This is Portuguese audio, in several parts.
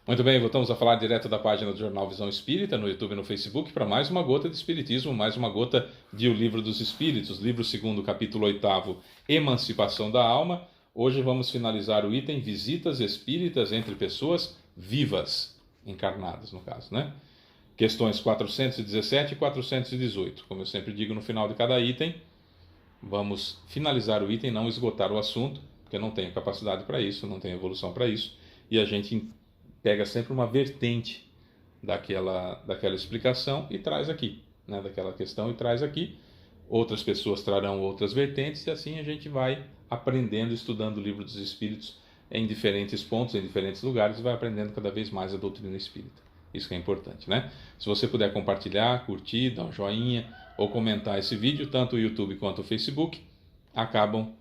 Muito bem, voltamos a falar direto da página do Jornal Visão Espírita, no YouTube e no Facebook, para mais uma gota de Espiritismo, mais uma gota de O Livro dos Espíritos, livro 2º, capítulo 8º, Emancipação da Alma. Hoje vamos finalizar o item Visitas Espíritas entre Pessoas Vivas, encarnadas no caso, né? Questões 417 e 418. Como eu sempre digo no final de cada item, vamos finalizar o item, não esgotar o assunto, porque eu não tenho capacidade para isso, não tenho evolução para isso, e a gente pega sempre uma vertente daquela explicação e traz aqui, né, daquela questão e traz aqui. Outras pessoas trarão outras vertentes e assim a gente vai aprendendo, estudando o Livro dos Espíritos em diferentes pontos, em diferentes lugares, e vai aprendendo cada vez mais a doutrina espírita. Isso que é importante, né? Se você puder compartilhar, curtir, dar um joinha ou comentar esse vídeo, tanto o YouTube quanto o Facebook acabam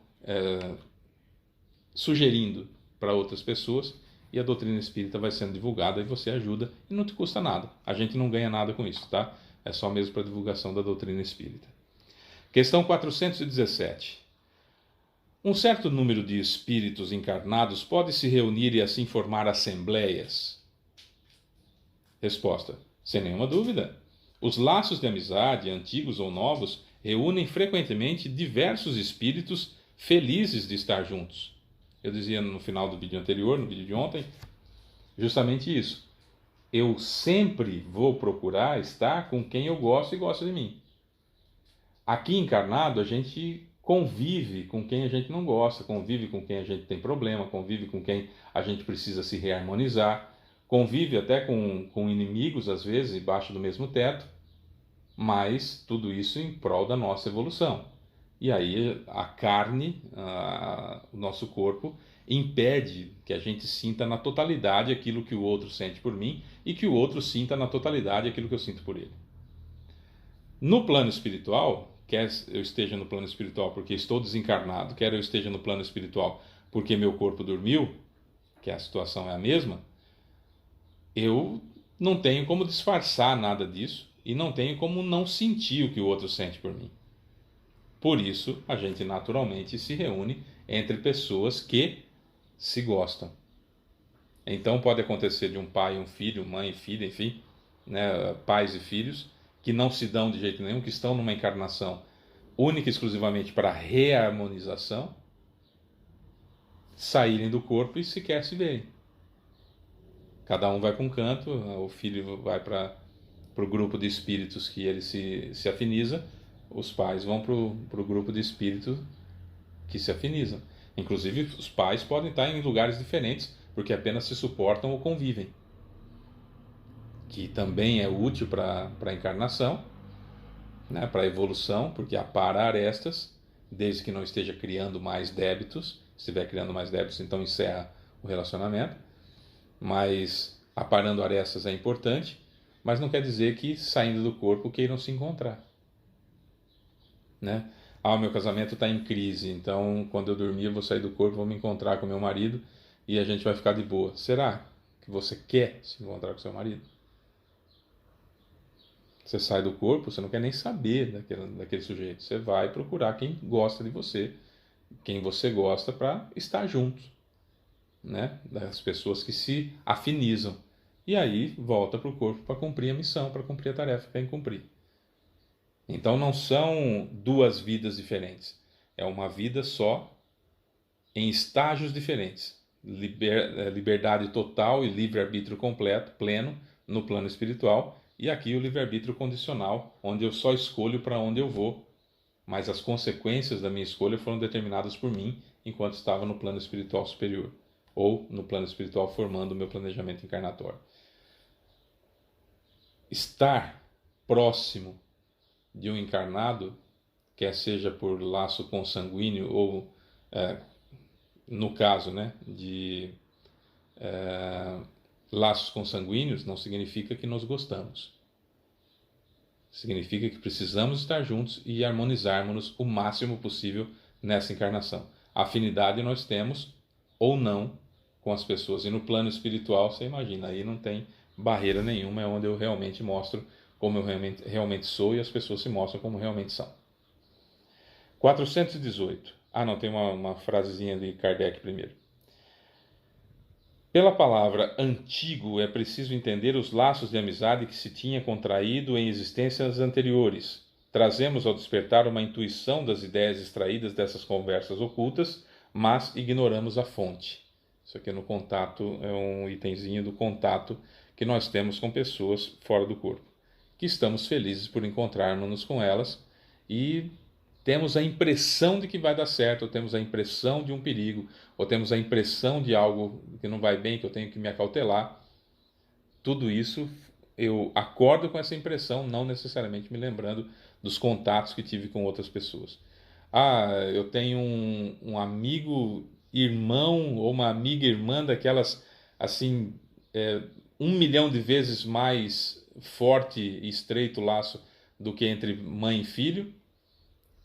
sugerindo para outras pessoas e a doutrina espírita vai sendo divulgada e você ajuda e não te custa nada. A gente não ganha nada com isso, tá? É só mesmo para a divulgação da doutrina espírita. Questão 417. Um certo número de espíritos encarnados pode se reunir e assim formar assembleias? Resposta: sem nenhuma dúvida. Os laços de amizade, antigos ou novos, reúnem frequentemente diversos espíritos felizes de estar juntos. Eu dizia no final do vídeo anterior, no vídeo de ontem, justamente isso. Eu sempre vou procurar estar com quem eu gosto e gosta de mim. Aqui encarnado, a gente convive com quem a gente não gosta, convive com quem a gente tem problema, convive com quem a gente precisa se reharmonizar, convive até com inimigos, às vezes, embaixo do mesmo teto, mas tudo isso em prol da nossa evolução. E aí a carne, o nosso corpo, impede que a gente sinta na totalidade aquilo que o outro sente por mim e que o outro sinta na totalidade aquilo que eu sinto por ele. No plano espiritual, quer eu esteja no plano espiritual porque estou desencarnado, quer eu esteja no plano espiritual porque meu corpo dormiu, que a situação é a mesma, eu não tenho como disfarçar nada disso e não tenho como não sentir o que o outro sente por mim. Por isso, a gente naturalmente se reúne entre pessoas que se gostam. Então pode acontecer de um pai e um filho, mãe e filha, enfim, né, pais e filhos, que não se dão de jeito nenhum, que estão numa encarnação única e exclusivamente para reharmonização, saírem do corpo e sequer se verem. Cada um vai para um canto, o filho vai para o grupo de espíritos que ele se afiniza, os pais vão para o grupo de espíritos que se afinizam. Inclusive, os pais podem estar em lugares diferentes, porque apenas se suportam ou convivem. Que também é útil para a encarnação, né, para a evolução, porque apara arestas, desde que não esteja criando mais débitos. Se estiver criando mais débitos, então encerra o relacionamento. Mas aparando arestas é importante, mas não quer dizer que saindo do corpo queiram se encontrar, né? O meu casamento está em crise, então quando eu dormir eu vou sair do corpo, vou me encontrar com meu marido e a gente vai ficar de boa. Será que você quer se encontrar com seu marido? Você sai do corpo, você não quer nem saber daquele sujeito. Você vai procurar quem gosta de você, quem você gosta, para estar junto, né? Das pessoas que se afinizam. E aí volta para o corpo para cumprir a missão, para cumprir a tarefa que tem que cumprir. Então não são duas vidas diferentes. É uma vida só em estágios diferentes. Liberdade total e livre-arbítrio completo, pleno, no plano espiritual. E aqui o livre-arbítrio condicional, onde eu só escolho para onde eu vou. Mas as consequências da minha escolha foram determinadas por mim enquanto estava no plano espiritual superior. Ou no plano espiritual formando o meu planejamento encarnatório. Estar próximo de um encarnado, quer seja por laço consanguíneo ou, no caso, né, de laços consanguíneos, não significa que nós gostamos. Significa que precisamos estar juntos e harmonizarmos o máximo possível nessa encarnação. A afinidade nós temos ou não com as pessoas. E no plano espiritual, você imagina, aí não tem barreira nenhuma, é onde eu realmente mostro como eu realmente sou e as pessoas se mostram como realmente são. 418. Não, tem uma frasezinha de Kardec primeiro. Pela palavra antigo é preciso entender os laços de amizade que se tinha contraído em existências anteriores. Trazemos ao despertar uma intuição das ideias extraídas dessas conversas ocultas, mas ignoramos a fonte. Isso aqui no contato é um itemzinho do contato que nós temos com pessoas fora do corpo, que estamos felizes por encontrarmos-nos com elas e temos a impressão de que vai dar certo, ou temos a impressão de um perigo, ou temos a impressão de algo que não vai bem, que eu tenho que me acautelar. Tudo isso eu acordo com essa impressão, não necessariamente me lembrando dos contatos que tive com outras pessoas. Eu tenho um amigo irmão ou uma amiga irmã daquelas assim, 1 milhão de vezes mais forte e estreito laço do que entre mãe e filho,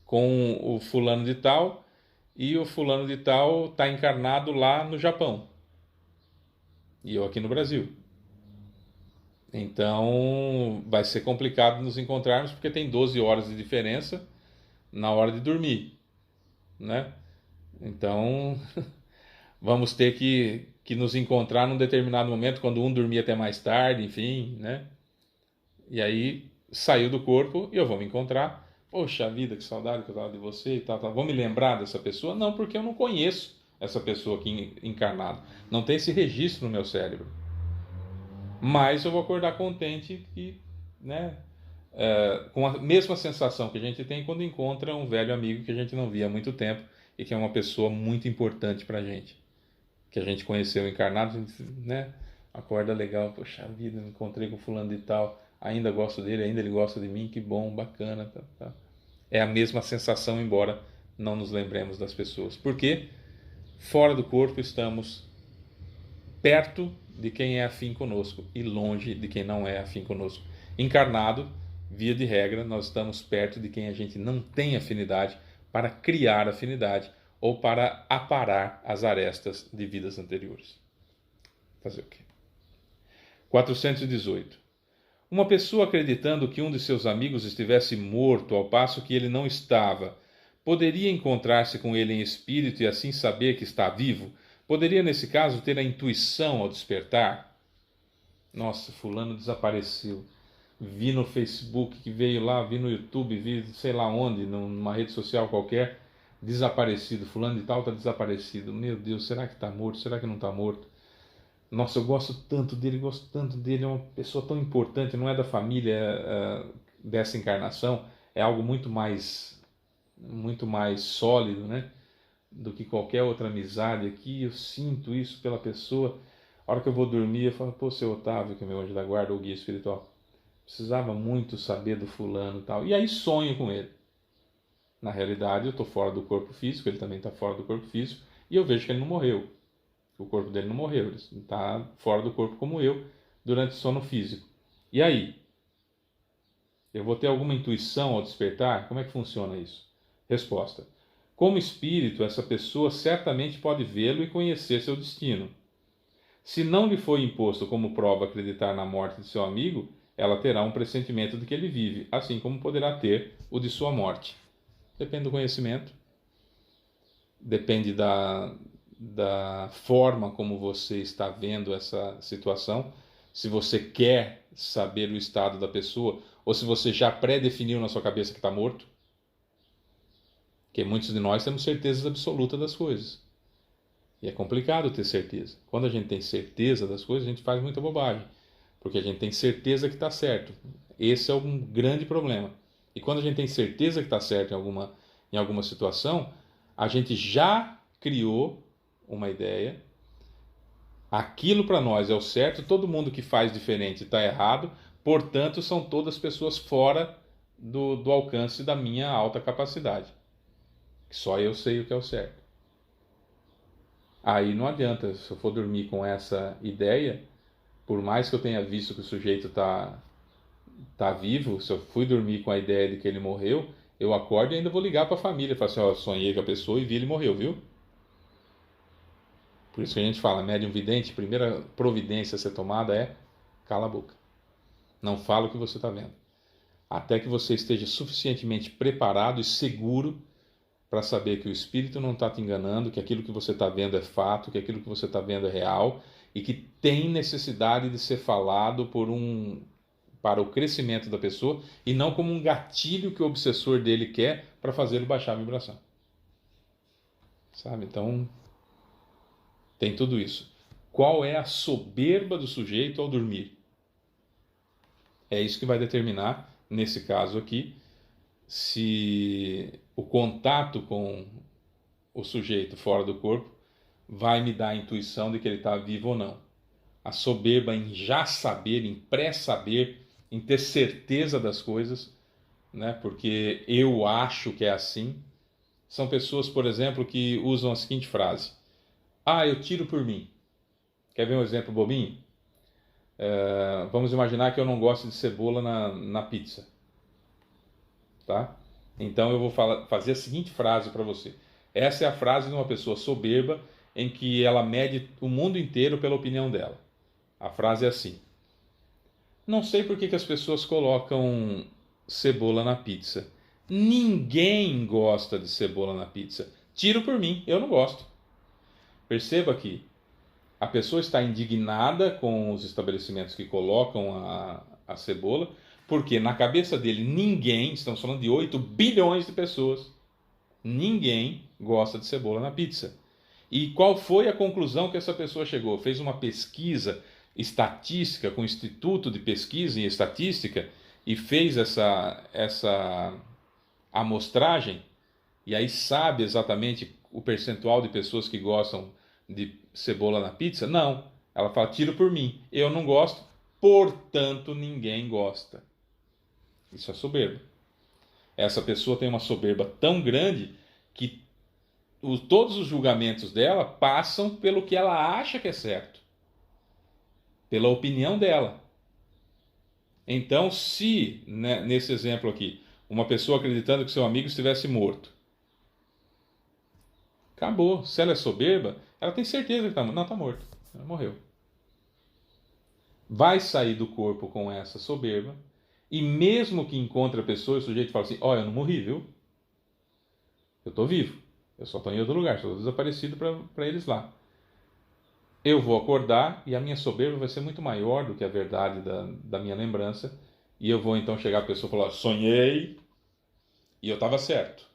com o fulano de tal, e o fulano de tal está encarnado lá no Japão e eu aqui no Brasil. Então vai ser complicado nos encontrarmos porque tem 12 horas de diferença na hora de dormir, né? Então vamos ter que nos encontrar num determinado momento, quando um dormir até mais tarde, enfim, né? E aí saiu do corpo e eu vou me encontrar. Poxa vida, que saudade que eu tava de você e tal, tal. Vou me lembrar dessa pessoa? Não, porque eu não conheço essa pessoa aqui encarnada. Não tem esse registro no meu cérebro. Mas eu vou acordar contente e, né, com a mesma sensação que a gente tem quando encontra um velho amigo que a gente não via há muito tempo e que é uma pessoa muito importante pra gente. Que a gente conheceu encarnado, a gente, né, acorda legal, poxa vida, me encontrei com fulano de tal, ainda gosto dele, ainda ele gosta de mim, que bom, bacana, tá, tá. É a mesma sensação, embora não nos lembremos das pessoas. Porque fora do corpo estamos perto de quem é afim conosco e longe de quem não é afim conosco. Encarnado, via de regra, nós estamos perto de quem a gente não tem afinidade, para criar afinidade ou para aparar as arestas de vidas anteriores. Fazer o quê? 418. Uma pessoa acreditando que um de seus amigos estivesse morto ao passo que ele não estava, poderia encontrar-se com ele em espírito e assim saber que está vivo? Poderia, nesse caso, ter a intuição ao despertar? Nossa, fulano desapareceu. Vi no Facebook que veio lá, vi no YouTube, vi sei lá onde, numa rede social qualquer, desaparecido. Fulano de tal está desaparecido. Meu Deus, será que está morto? Será que não está morto? Nossa, eu gosto tanto dele, é uma pessoa tão importante, não é da família dessa encarnação, é algo muito mais sólido, né, do que qualquer outra amizade aqui. Eu sinto isso pela pessoa. A hora que eu vou dormir, eu falo, pô, seu Otávio, que é meu anjo da guarda ou guia espiritual, precisava muito saber do fulano e tal. E aí sonho com ele. Na realidade, eu estou fora do corpo físico, ele também está fora do corpo físico, e eu vejo que ele não morreu. O corpo dele não morreu, ele está fora do corpo como eu, durante o sono físico. E aí? Eu vou ter alguma intuição ao despertar? Como é que funciona isso? Resposta. Como espírito, essa pessoa certamente pode vê-lo e conhecer seu destino. Se não lhe foi imposto como prova acreditar na morte de seu amigo, ela terá um pressentimento de que ele vive, assim como poderá ter o de sua morte. Depende do conhecimento, depende da forma como você está vendo essa situação, se você quer saber o estado da pessoa, ou se você já pré-definiu na sua cabeça que está morto. Porque muitos de nós temos certezas absolutas das coisas. E é complicado ter certeza. Quando a gente tem certeza das coisas, a gente faz muita bobagem. Porque a gente tem certeza que está certo. Esse é um grande problema. E quando a gente tem certeza que está certo em alguma situação, a gente já criou uma ideia, aquilo para nós é o certo, todo mundo que faz diferente está errado, portanto são todas pessoas fora do alcance da minha alta capacidade. Só eu sei o que é o certo. Aí não adianta, se eu for dormir com essa ideia, por mais que eu tenha visto que o sujeito está vivo, se eu fui dormir com a ideia de que ele morreu, eu acordo e ainda vou ligar para a família, falar assim, ó, sonhei com a pessoa e vi ele morreu, viu? Por isso que a gente fala, médium vidente, primeira providência a ser tomada é cala a boca. Não fala o que você está vendo. Até que você esteja suficientemente preparado e seguro para saber que o espírito não está te enganando, que aquilo que você está vendo é fato, que aquilo que você está vendo é real e que tem necessidade de ser falado para o crescimento da pessoa e não como um gatilho que o obsessor dele quer para fazê-lo baixar a vibração. Sabe? Então, tem tudo isso. Qual é a soberba do sujeito ao dormir? É isso que vai determinar, nesse caso aqui, se o contato com o sujeito fora do corpo vai me dar a intuição de que ele está vivo ou não. A soberba em já saber, em pré-saber, em ter certeza das coisas, né? Porque eu acho que é assim. São pessoas, por exemplo, que usam a seguinte frase: ah, eu tiro por mim. Quer ver um exemplo bobinho? Vamos imaginar que eu não gosto de cebola na pizza. Tá? Então eu vou fazer a seguinte frase para você. Essa é a frase de uma pessoa soberba em que ela mede o mundo inteiro pela opinião dela. A frase é assim: não sei por que as pessoas colocam cebola na pizza. Ninguém gosta de cebola na pizza. Tiro por mim, eu não gosto. Perceba que a pessoa está indignada com os estabelecimentos que colocam a cebola, porque na cabeça dele ninguém, estamos falando de 8 bilhões de pessoas, ninguém gosta de cebola na pizza. E qual foi a conclusão que essa pessoa chegou? Fez uma pesquisa estatística com o Instituto de Pesquisa em Estatística e fez essa amostragem, e aí sabe exatamente o percentual de pessoas que gostam de cebola na pizza? Não. Ela fala: tiro por mim, eu não gosto, portanto ninguém gosta. Isso é soberba. Essa pessoa tem uma soberba tão grande que todos os julgamentos dela passam pelo que ela acha que é certo, pela opinião dela. Então, se, né, nesse exemplo aqui, uma pessoa acreditando que seu amigo estivesse morto, acabou. Se ela é soberba, ela tem certeza que está morto. Não, está morto. Ela morreu. Vai sair do corpo com essa soberba, e mesmo que encontre a pessoa, o sujeito fala assim: ó, eu não morri, viu? Eu estou vivo. Eu só estou em outro lugar, estou desaparecido para eles lá. Eu vou acordar e a minha soberba vai ser muito maior do que a verdade da minha lembrança, e eu vou então chegar à pessoa e falar: sonhei e eu estava certo.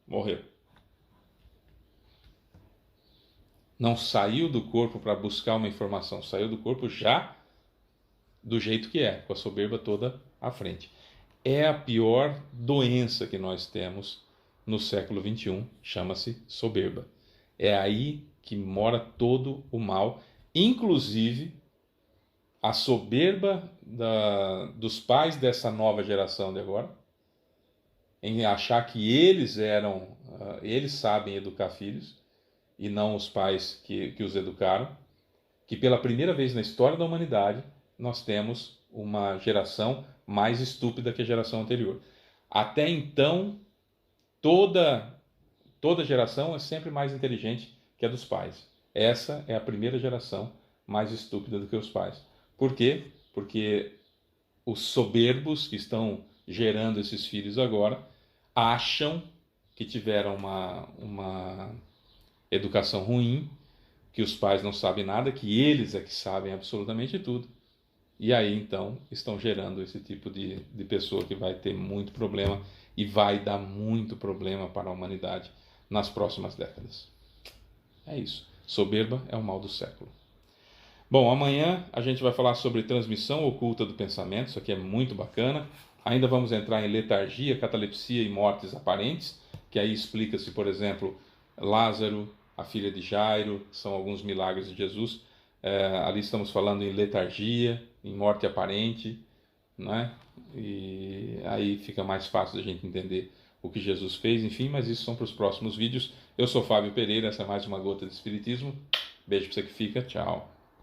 Morreu. Não saiu do corpo para buscar uma informação, saiu do corpo já do jeito que é, com a soberba toda à frente. É a pior doença que nós temos no século XXI, chama-se soberba. É aí que mora todo o mal, inclusive a soberba dos pais dessa nova geração de agora, em achar que eles sabem educar filhos, e não os pais que os educaram, que pela primeira vez na história da humanidade nós temos uma geração mais estúpida que a geração anterior. Até então, toda geração é sempre mais inteligente que a dos pais. Essa é a primeira geração mais estúpida do que os pais. Por quê? Porque os soberbos que estão gerando esses filhos agora acham que tiveram uma educação ruim, que os pais não sabem nada, que eles é que sabem absolutamente tudo. E aí, então, estão gerando esse tipo de pessoa que vai ter muito problema e vai dar muito problema para a humanidade nas próximas décadas. É isso. Soberba é o mal do século. Bom, amanhã a gente vai falar sobre transmissão oculta do pensamento. Isso aqui é muito bacana. Ainda vamos entrar em letargia, catalepsia e mortes aparentes, que aí explica-se, por exemplo, Lázaro, a filha de Jairo, são alguns milagres de Jesus. Ali estamos falando em letargia, em morte aparente, né? E aí fica mais fácil da gente entender o que Jesus fez, enfim, mas isso são para os próximos vídeos. Eu sou Fábio Pereira, essa é mais uma gota de Espiritismo. Beijo para você que fica, tchau.